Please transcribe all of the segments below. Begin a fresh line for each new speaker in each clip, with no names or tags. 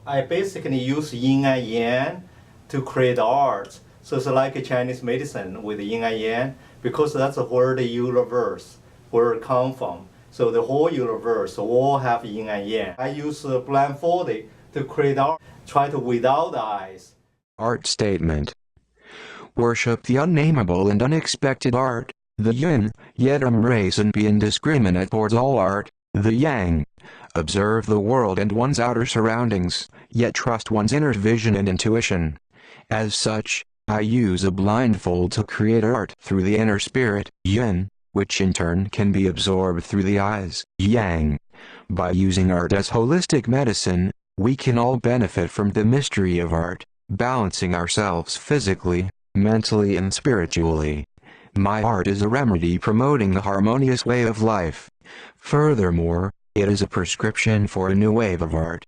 I basically use yin and yang to create art. So it's like a Chinese medicine with yin and yang because that's where the universe, where it come from. So the whole universe all have yin and yang. I use blindfolded to create art, try to without eyes.
Art statement. Worship the unnameable and unexpected art, the yin, yet embrace and be indiscriminate towards all art, the yang. Observe the world and one's outer surroundings, yet trust one's inner vision and intuition. As such, I use a blindfold to create art through the inner spirit, yin, which in turn can be absorbed through the eyes, yang. By using art as holistic medicine, we can all benefit from the mystery of art, balancing ourselves physically, mentally and spiritually. My art is a remedy promoting a harmonious way of life. Furthermore, it is a prescription for a new wave of art.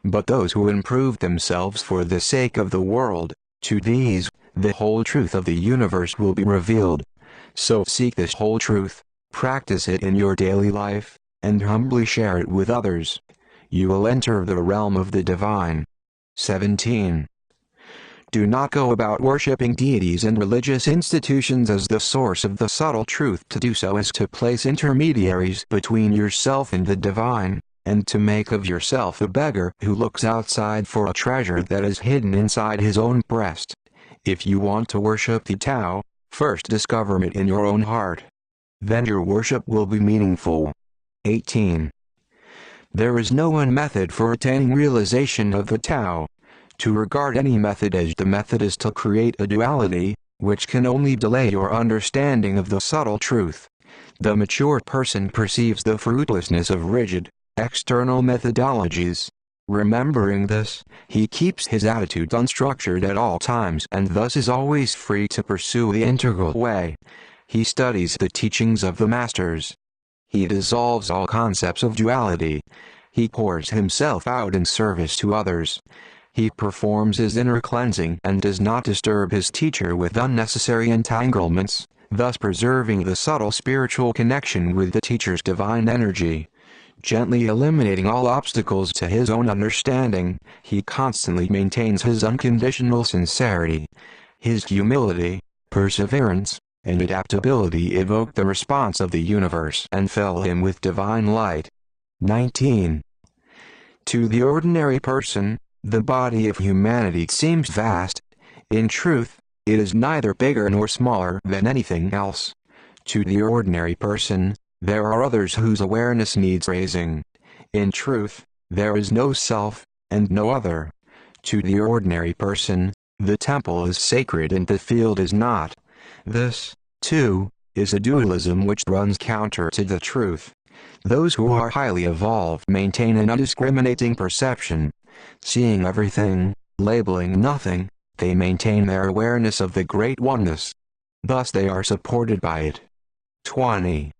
But those who improve themselves for the sake of the world, to these, the whole truth of the universe will be revealed. So seek this whole truth, practice it in your daily life, and humbly share it with others. You will enter the realm of the divine. 17. Do not go about worshipping deities and religious institutions as the source of the subtle truth. To do so is to place intermediaries between yourself and the divine, and to make of yourself a beggar who looks outside for a treasure that is hidden inside his own breast. If you want to worship the Tao, first discover it in your own heart. Then your worship will be meaningful. 18. There is no one method for attaining realization of the Tao. To regard any method as the method is to create a duality, which can only delay your understanding of the subtle truth. The mature person perceives the fruitlessness of rigid, external methodologies. Remembering this, he keeps his attitude unstructured at all times and thus is always free to pursue the integral way. He studies the teachings of the masters. He dissolves all concepts of duality. He pours himself out in service to others. He performs his inner cleansing and does not disturb his teacher with unnecessary entanglements, thus preserving the subtle spiritual connection with the teacher's divine energy. Gently eliminating all obstacles to his own understanding, he constantly maintains his unconditional sincerity. His humility, perseverance, and adaptability evoke the response of the universe and fill him with divine light. 19. To the ordinary person, the body of humanity seems vast. In truth, it is neither bigger nor smaller than anything else. To the ordinary person, there are others whose awareness needs raising. In truth, there is no self, and no other. To the ordinary person, the temple is sacred and the field is not. This, too, is a dualism which runs counter to the truth. Those who are highly evolved maintain an undiscriminating perception. Seeing everything, labeling nothing, they maintain their awareness of the great oneness. Thus they are supported by it. 20.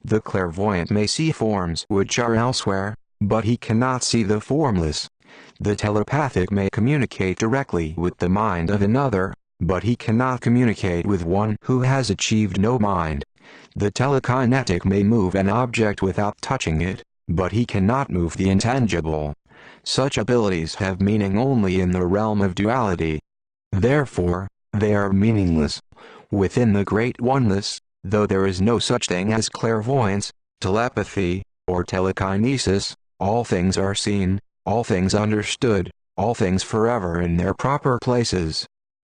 The clairvoyant may see forms which are elsewhere, but he cannot see the formless. The telepathic may communicate directly with the mind of another, but he cannot communicate with one who has achieved no mind. The telekinetic may move an object without touching it, but he cannot move the intangible. Such abilities have meaning only in the realm of duality. Therefore, they are meaningless. Within the great oneness, though there is no such thing as clairvoyance, telepathy, or telekinesis, all things are seen, all things understood, all things forever in their proper places.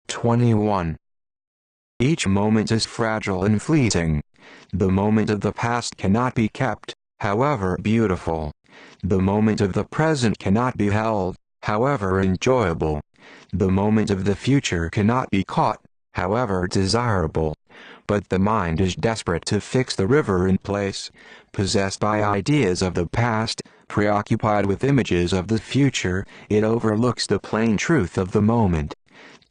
21. Each moment is fragile and fleeting. The moment of the past cannot be kept, however beautiful. The moment of the present cannot be held, however enjoyable. The moment of the future cannot be caught, however desirable. But the mind is desperate to fix the river in place, possessed by ideas of the past, preoccupied with images of the future, it overlooks the plain truth of the moment.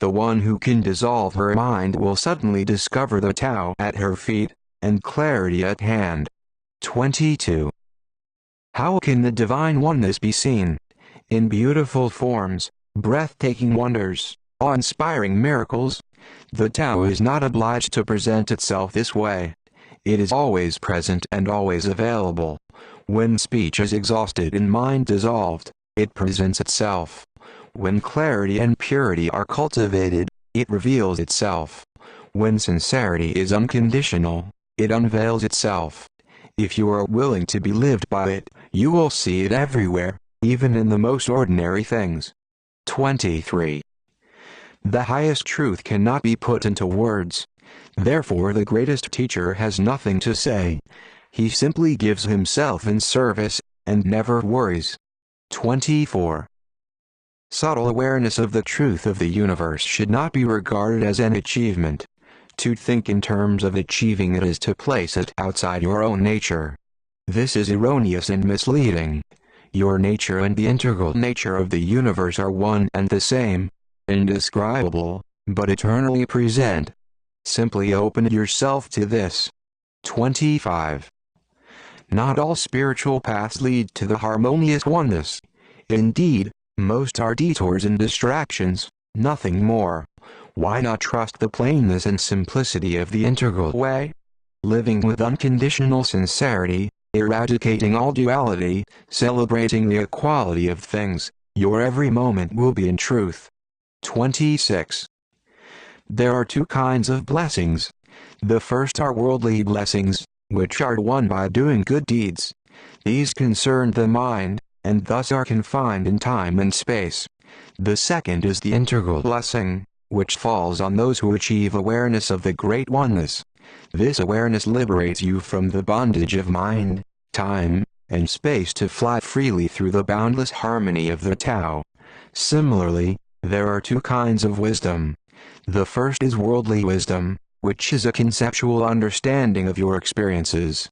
The one who can dissolve her mind will suddenly discover the Tao at her feet, and clarity at hand. 22. How can the divine oneness be seen? In beautiful forms, breathtaking wonders, awe-inspiring miracles. The Tao is not obliged to present itself this way. It is always present and always available. When speech is exhausted and mind dissolved, it presents itself. When clarity and purity are cultivated, it reveals itself. When sincerity is unconditional, it unveils itself. If you are willing to be lived by it, you will see it everywhere, even in the most ordinary things. 23. The highest truth cannot be put into words. Therefore the greatest teacher has nothing to say. He simply gives himself in service, and never worries. 24. Subtle awareness of the truth of the universe should not be regarded as an achievement. To think in terms of achieving it is to place it outside your own nature. This is erroneous and misleading. Your nature and the integral nature of the universe are one and the same, indescribable, but eternally present. Simply open yourself to this. 25. Not all spiritual paths lead to the harmonious oneness. Indeed, most are detours and distractions, nothing more. Why not trust the plainness and simplicity of the integral way? Living with unconditional sincerity, eradicating all duality, celebrating the equality of things, your every moment will be in truth. 26. There are two kinds of blessings. The first are worldly blessings, which are won by doing good deeds. These concern the mind, and thus are confined in time and space. The second is the integral blessing, which falls on those who achieve awareness of the great oneness. This awareness liberates you from the bondage of mind, time, and space to fly freely through the boundless harmony of the Tao. Similarly, there are two kinds of wisdom. The first is worldly wisdom, which is a conceptual understanding of your experiences.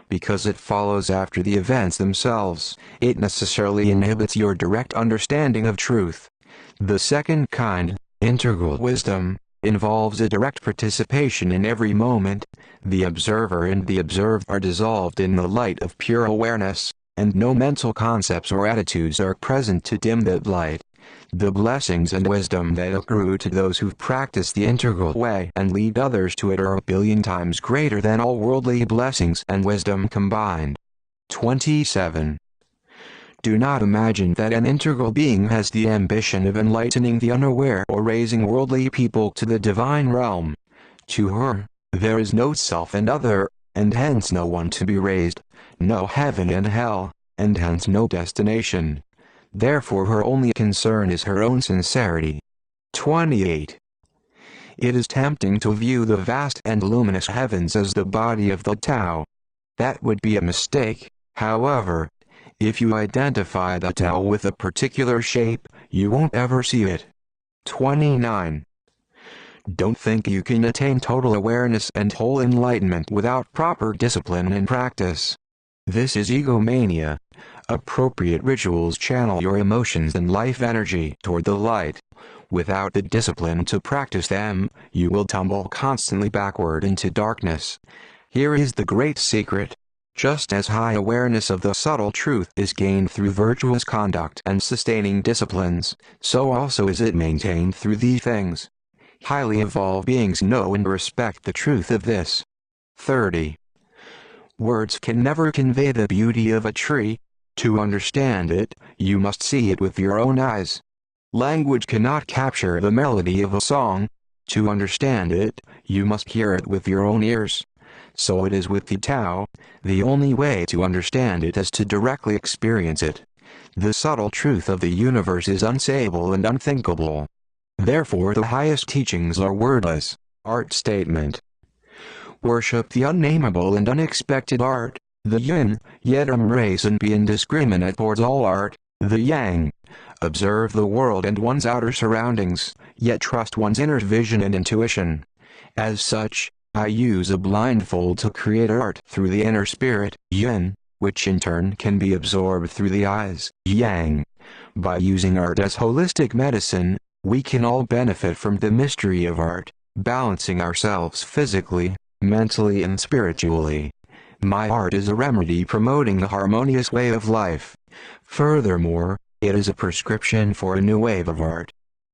Because it follows after the events themselves, it necessarily inhibits your direct understanding of truth. The second kind, integral wisdom, involves a direct participation in every moment. The observer and the observed are dissolved in the light of pure awareness, and no mental concepts or attitudes are present to dim that light. The blessings and wisdom that accrue to those who practice the integral way and lead others to it are a billion times greater than all worldly blessings and wisdom combined. 27. Do not imagine that an integral being has the ambition of enlightening the unaware or raising worldly people to the divine realm. To her, there is no self and other, and hence no one to be raised, no heaven and hell, and hence no destination. Therefore her only concern is her own sincerity. 28. It is tempting to view the vast and luminous heavens as the body of the Tao. That would be a mistake, however. If you identify the Tao with a particular shape, you won't ever see it. 29. Don't think you can attain total awareness and whole enlightenment without proper discipline and practice. This is egomania. Appropriate rituals channel your emotions and life energy toward the light. Without the discipline to practice them, you will tumble constantly backward into darkness. Here is the great secret. Just as high awareness of the subtle truth is gained through virtuous conduct and sustaining disciplines, so also is it maintained through these things. Highly evolved beings know and respect the truth of this. 30. Words can never convey the beauty of a tree. To understand it, you must see it with your own eyes. Language cannot capture the melody of a song. To understand it, you must hear it with your own ears. So it is with the Tao. The only way to understand it is to directly experience it. The subtle truth of the universe is unsayable and unthinkable. Therefore the highest teachings are wordless. Art statement. Worship the unnameable and unexpected art. The yin, yet embrace and be indiscriminate towards all art. The yang. Observe the world and one's outer surroundings, yet trust one's inner vision and intuition. As such, I use a blindfold to create art through the inner spirit, yin, which in turn can be absorbed through the eyes, yang. By using art as holistic medicine, we can all benefit from the mystery of art, balancing ourselves physically, mentally and spiritually. My art is a remedy promoting the harmonious way of life. Furthermore, it is a prescription for a new wave of art.